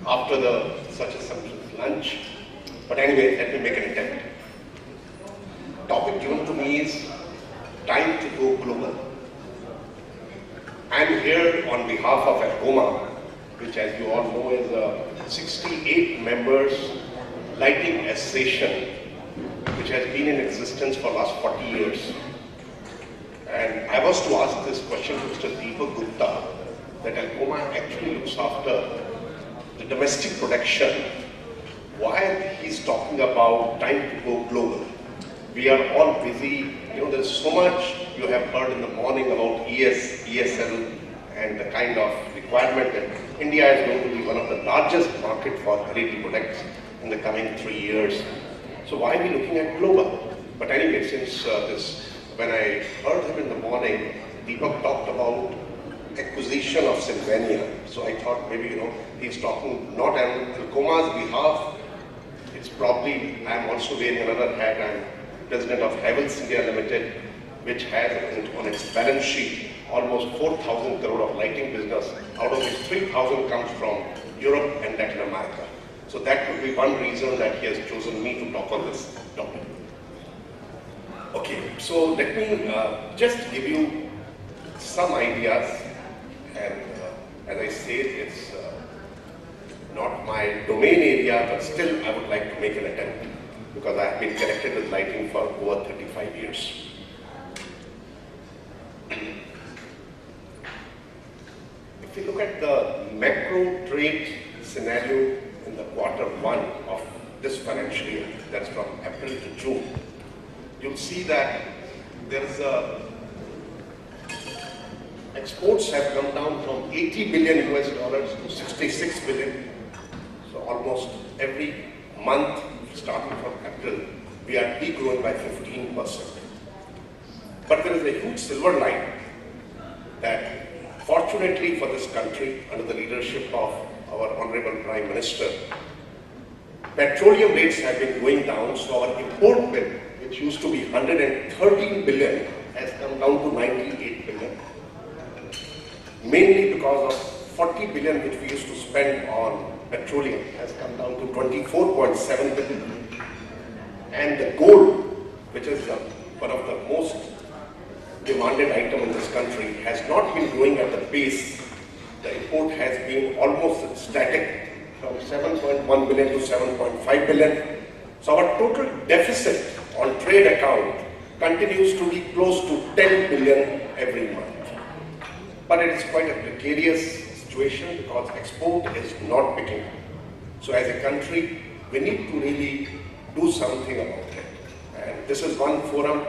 after the such a sumptuous lunch. But anyway, let me make an attempt. Topic given to me is time to go global. I am here on behalf of Alcoma, which as you all know is a 68 members lighting association which has been in existence for last 40 years. And I was to ask this question to Mr. Deepak Gupta, that Alcoma actually looks after the domestic production, why he's talking about time to go global. We are all busy, there's so much you have heard in the morning about ESL and the kind of requirement that India is going to be one of the largest market for LED products in the coming 3 years. So why are we looking at global? But anyway, since when I heard him in the morning, Deepak talked about acquisition of Sylvania. So I thought maybe, he's talking not on Alcoma's behalf. It's probably, I'm also wearing another hat. I'm president of Havells India Limited, which has on its balance sheet almost 4,000 crore of lighting business, out of which 3,000 comes from Europe and Latin America. So that could be one reason that he has chosen me to talk on this topic. Okay, so let me just give you some ideas, and as I said, it's not my domain area, but still I would like to make an attempt because I have been connected with lighting for over 35 years. If you look at the macro trade scenario in the Q1 of this financial year, that's from April to June, you'll see that there is exports have come down from 80 billion US dollars to 66 billion. So almost every month, starting from April, we are degrowing by 15%. But there is a huge silver line that fortunately for this country, under the leadership of our Honorable Prime Minister, petroleum rates have been going down, so our import bill, which used to be 113 billion, has come down to 98 billion. Mainly because of 40 billion which we used to spend on petroleum has come down to 24.7 billion. And the gold, which is one of the most demanded item in this country, has not been growing at the pace. The import has been almost static from 7.1 billion to 7.5 billion. So our total deficit on trade account continues to be close to 10 billion every month. But it is quite a precarious situation because export is not picking up. So as a country, we need to really do something about it. And this is one forum.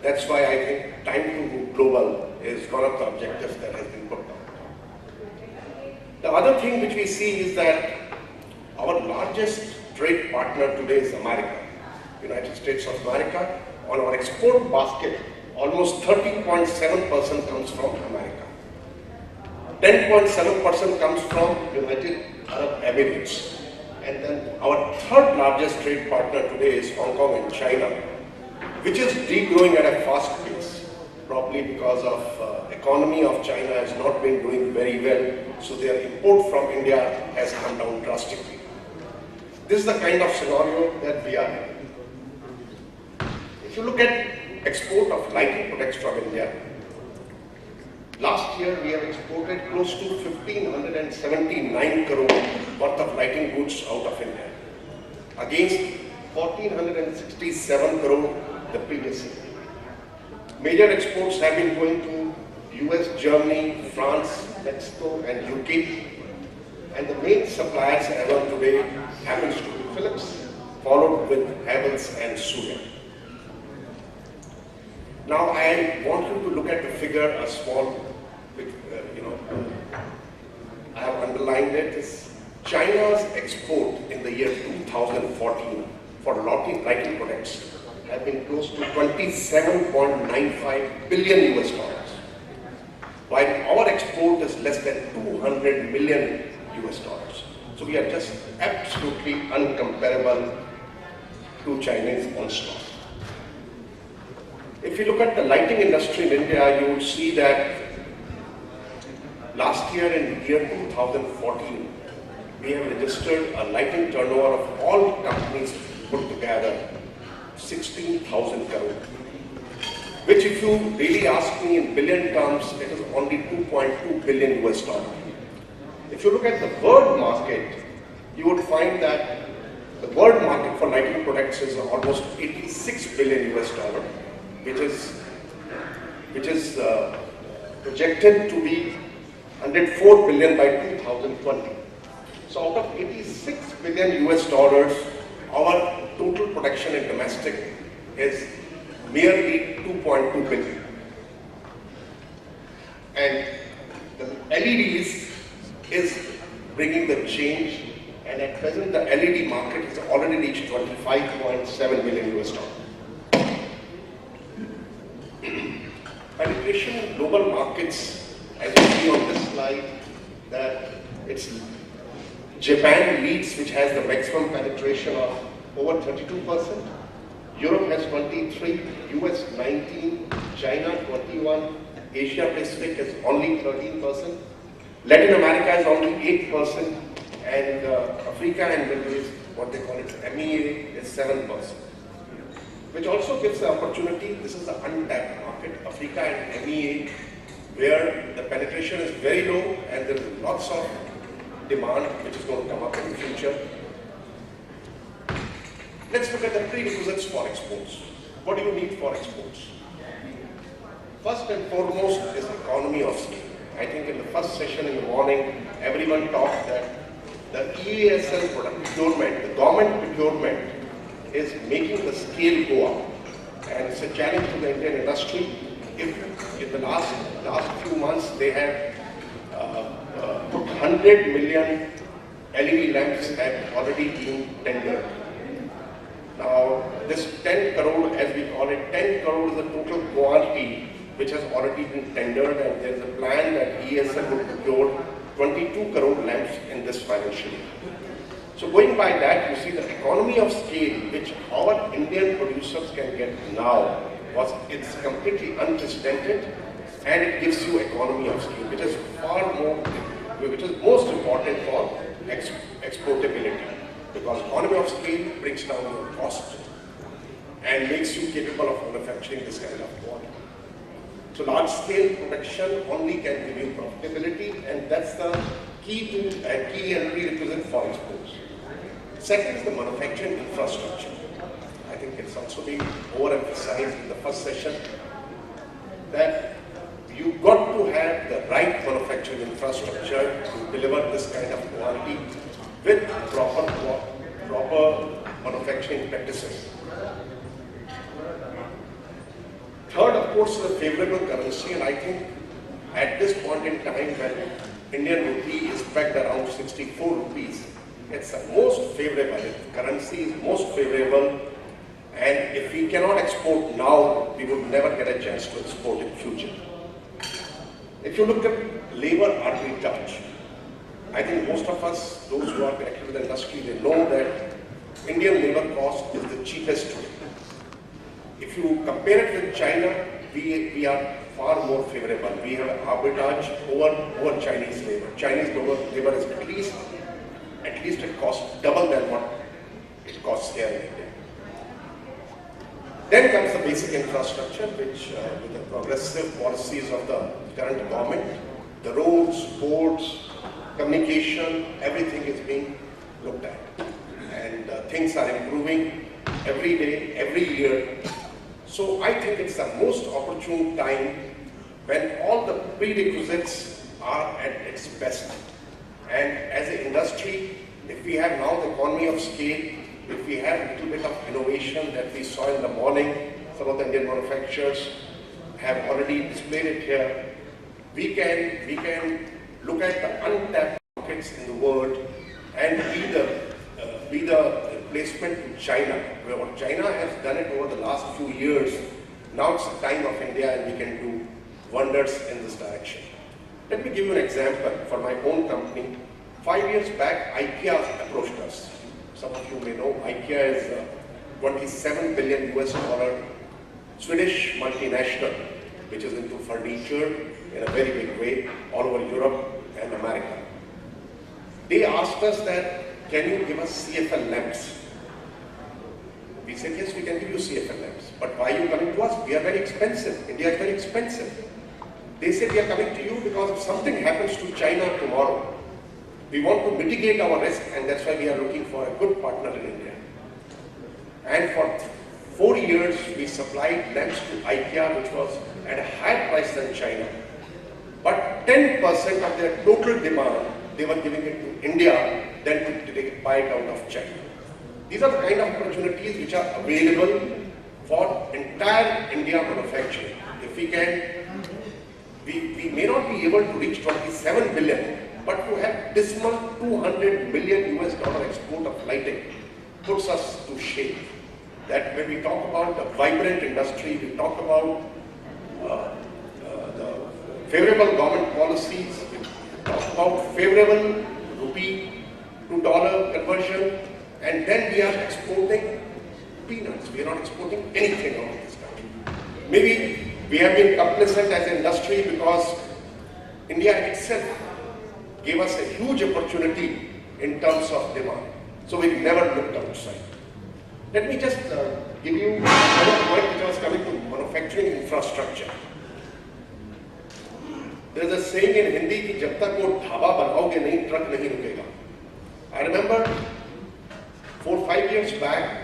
That's why I think time to go global is one of the objectives that has been put down. The other thing which we see is that our largest trade partner today is America, United States of America. On our export basket, almost 30.7% comes from America. 10.7% comes from United Arab Emirates. And then our third largest trade partner today is Hong Kong and China, which is degrowing at a fast pace, probably because of economy of China has not been doing very well, so their import from India has come down drastically. This is the kind of scenario that we are in. If you look at export of lighting products from India, last year we have exported close to 1,579 crore worth of lighting goods out of India, against 1,467 crore the previous year. Major exports have been going to US, Germany, France, Mexico and UK. And the main suppliers as of today happens to be Philips, followed with Havells and Sunil. Now I want you to look at the figure, a small, I have underlined it, is China's export in the year 2014 for lighting products have been close to 27.95 billion US dollars, while our export is less than 200 million US dollars. So we are just absolutely uncomparable to Chinese onslaught. If you look at the lighting industry in India, you will see that last year in year 2014, we have registered a lighting turnover of all companies put together, 16,000 crore. Which if you really ask me in billion terms, it is only 2.2 billion US dollar. If you look at the world market, you would find that the world market for lighting products is almost 86 billion US dollar, which is projected to be 104 billion by 2020. So out of 86 billion US dollars, our total production in domestic is merely 2.2 billion. And the LEDs is bringing the change, and at present the LED market has already reached 25.7 million US dollars. Penetration in global markets, as you see on this slide, that it's Japan leads, which has the maximum penetration of over 32%. Europe has 23, US 19, China 21, Asia Pacific is only 13%, Latin America is only 8%, and Africa and Middle East, what they call it, MEA, is 7%. Which also gives the opportunity, this is the untapped market, Africa and MEA, where the penetration is very low and there is lots of demand which is going to come up in the future. Let's look at the prerequisites for exports. What do you need for exports? First and foremost is economy of scale. I think in the first session in the morning, everyone talked that the EASL product procurement, the government procurement, is making the scale go up. And it's a challenge to the Indian industry. If in the last few months they have put 100 million LED lamps have already been tendered. Now, this 10 crore, as we call it, 10 crore is the total quantity which has already been tendered, and there is a plan that ESL will procure 22 crore lamps in this financial year. So going by that, you see the economy of scale which our Indian producers can get now, it's completely unprecedented, and it gives you economy of scale, which is which is most important for exportability. Because economy of scale brings down your cost and makes you capable of manufacturing this kind of quality. So large scale production only can give you profitability, and that's the key and prerequisite for exports. Second is the manufacturing infrastructure. I think it's also been overemphasized in the first session that you've got to have the right manufacturing infrastructure to deliver this kind of quality with proper manufacturing practices. Third, of course, is a favorable currency, and I think at this point in time when Indian rupee is pegged around 64 rupees, it's the most favorable. If currency is most favorable, and if we cannot export now, we would never get a chance to export in future. If you look at labor arbitrage, I think most of us, those who are connected with the industry, they know that Indian labor cost is the cheapest. If you compare it with China, we are far more favorable. We have arbitrage over Chinese labor. Chinese labor is at least it costs double than what it costs here in India. Then comes the basic infrastructure, which with the progressive policies of the current government, the roads, ports, communication, everything is being looked at. And things are improving every day, every year. So I think it's the most opportune time when all the prerequisites are at its best. And as an industry, if we have now the economy of scale, if we have a little bit of innovation that we saw in the morning, some of the Indian manufacturers have already displayed it here, we can look at the untapped markets in the world and be the replacement to China. Where what China has done it over the last few years, now it's the time of India and we can do wonders in this direction. Let me give you an example for my own company. 5 years back, IKEA approached us. Some of you may know IKEA is a 27 billion US dollar Swedish multinational, which is into furniture in a very big way all over Europe and America. they asked us that, can you give us CFL lamps? We said, yes, we can give you CFL lamps. But why are you coming to us? We are very expensive. India is very expensive. They said, we are coming to you because if something happens to China tomorrow, we want to mitigate our risk, and that's why we are looking for a good partner in India. And for 4 years, we supplied lamps to IKEA, which was at a higher price than China. But 10% of their total demand, they were giving it to India than to buy it out of China. These are the kind of opportunities which are available for entire India manufacturing. If we can, we may not be able to reach 27 billion, but to have dismal 200 million US dollar export of lighting puts us to shame. That when we talk about the vibrant industry, we talk about the favorable government policies, we talk about favorable rupee to dollar conversion, and then we are exporting peanuts. We are not exporting anything out of this country. Maybe we have been complacent as an industry because India itself gave us a huge opportunity in terms of demand. So we never looked outside. Let me just give you another point which I was coming to manufacturing infrastructure. There is a saying in Hindi कि जब तक वो ढाबा बनाओगे नहीं truck नहीं रुकेगा. I remember 4-5 years back,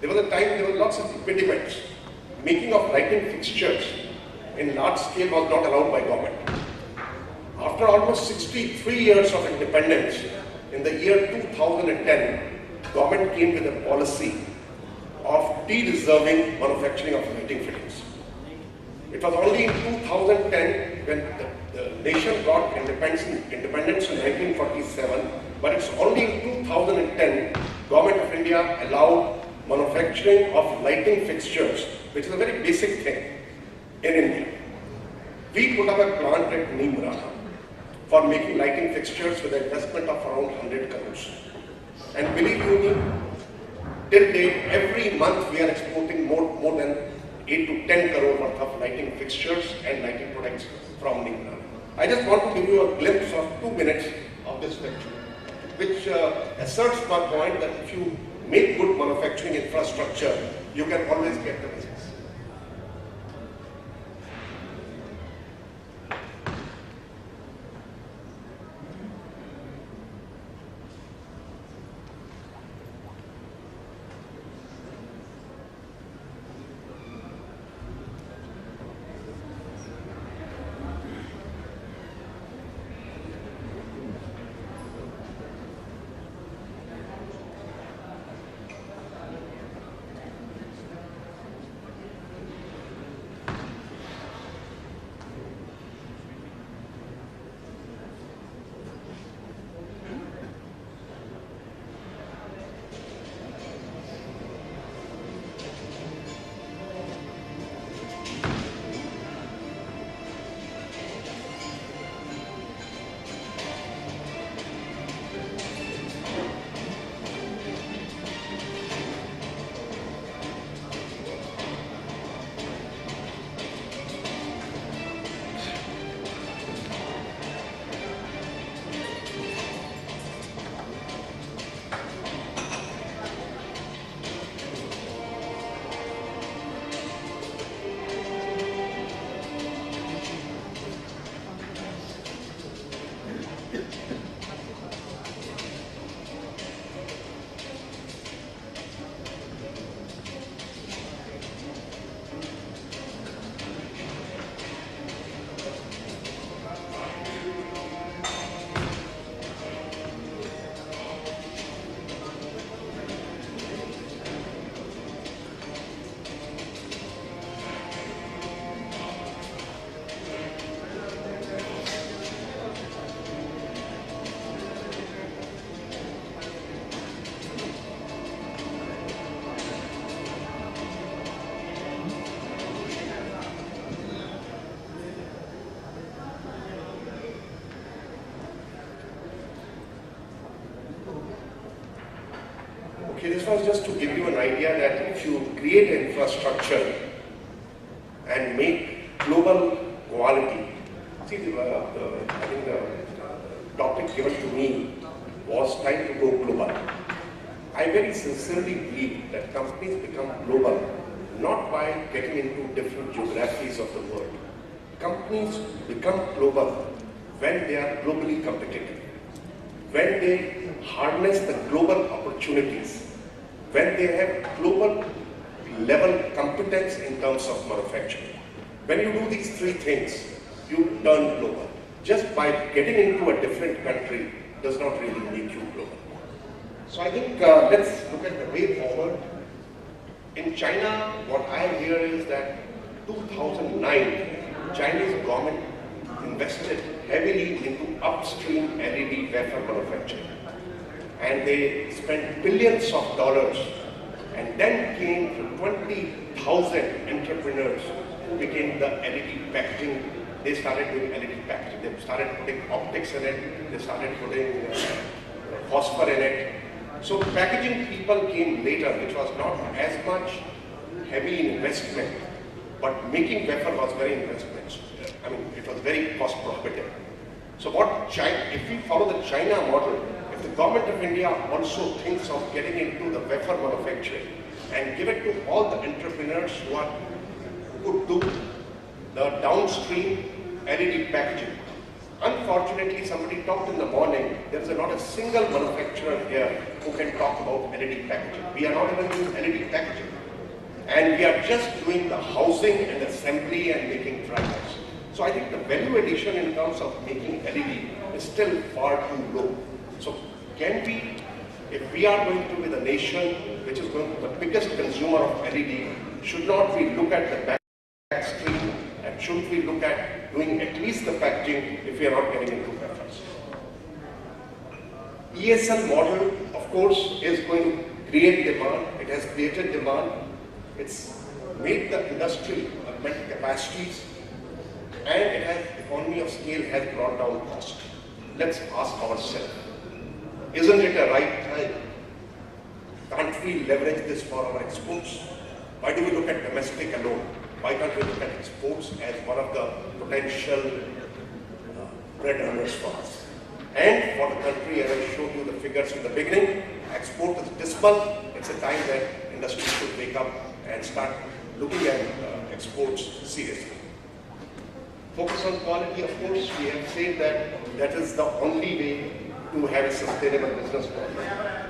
there was a time there were lots of impediments. Making of lighting fixtures in large scale was not allowed by government. After almost 63 years of independence, in the year 2010, government came with a policy of de-reserving manufacturing of lighting fittings. It was only in 2010 when the nation got independence in 1947, but it's only in 2010 Government of India allowed manufacturing of lighting fixtures, which is a very basic thing in India. We put up a plant at Nimrana for making lighting fixtures with an investment of around 100 crores. And believe you me, till date, every month we are exporting more than 8 to 10 crore worth of lighting fixtures and lighting products from Nimrana. I just want to give you a glimpse of 2 minutes of this picture, which asserts my point that if you make good manufacturing infrastructure, you can always get the business. Okay, this was just to give you an idea that if you create an infrastructure and make global quality, see, I think the topic given to me me was time to go global. I very sincerely believe that companies become global not by getting into different geographies of the world. Companies become global when they are globally competitive, when they harness the global opportunities, when they have global level competence in terms of manufacturing. When you do these three things, you turn global. Just by getting into a different country does not really make you global. So I think let's look at the way forward. In China, what I hear is that 2009, Chinese government invested heavily into upstream LED wafer manufacturing. And they spent billions of dollars, and then came to 20,000 entrepreneurs who became the LED packaging. They started doing LED packaging. They started putting optics in it. They started putting phosphor in it. So packaging people came later, which was not as much heavy in investment, but making wafer was very investment. I mean, it was very cost prohibitive. So if we follow the China model, if the government of India also thinks of getting into the wafer manufacturing and give it to all the entrepreneurs who could do the downstream LED packaging. Unfortunately, somebody talked in the morning, there is not a single manufacturer here who can talk about LED packaging. We are not even doing LED packaging. And we are just doing the housing and assembly and making drivers. So I think the value addition in terms of making LED is still far too low. So can we, if we are going to be the nation which is going to be the biggest consumer of LED, should not we look at the back stream and should we look at doing at least the packaging if we are not getting into wafers? ESL model, of course, is going to create demand. It has created demand. It's made the industry augment capacities, and it has economy of scale has brought down cost. Let's ask ourselves, isn't it a right time? Can't we leverage this for our exports? Why do we look at domestic alone? Why can't we look at exports as one of the potential bread earners for us? And for the country, as I showed you the figures in the beginning, export is dismal. It's a time that industry should wake up and start looking at exports seriously. Focus on quality, of course. We have said that that is the only way to have a sustainable business model.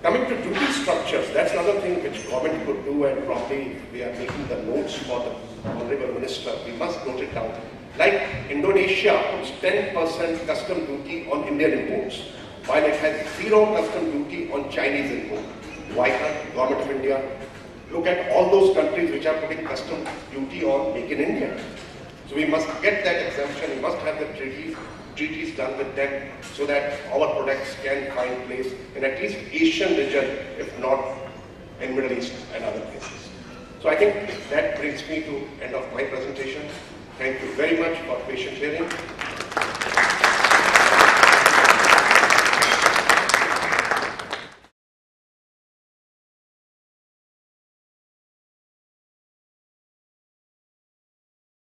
Coming to duty structures, that's another thing which government could do, and probably we are making the notes for the Honorable Minister. We must note it down. Like Indonesia puts 10% custom duty on Indian imports, while it has 0 custom duty on Chinese import. Why can't the Government of India look at all those countries which are putting custom duty on Make in India? So we must get that exemption. We must have the treaties done with them so that our products can find place in at least Asian region, if not in Middle East and other places. So I think that brings me to end of my presentation. Thank you very much for patient hearing.